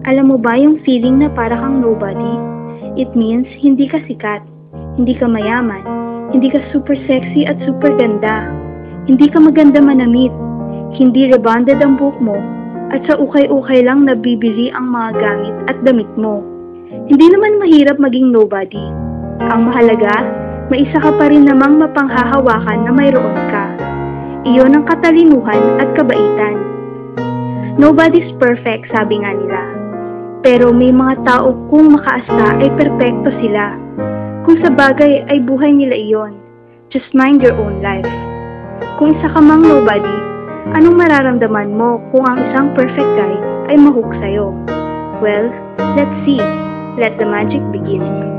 Alam mo ba yung feeling na para kang nobody? It means hindi ka sikat, hindi ka mayaman, hindi ka super sexy at super ganda, hindi ka maganda manamit, hindi rebonded ang buhok mo, at sa ukay-ukay lang nabibili ang mga gamit at damit mo. Hindi naman mahirap maging nobody. Ang mahalaga, may isa ka pa rin namang mapanghahawakan na mayroon ka. Iyon ang katalinuhan at kabaitan. Nobody's perfect, sabi nga nila. Pero may mga tao kung makaasta ay perpekto sila. Kung sa bagay ay buhay nila iyon. Just mind your own life. Kung isa ka mang nobody, anong mararamdaman mo kung ang isang perfect guy ay mahook sa'yo? Well, let's see. Let the magic begin.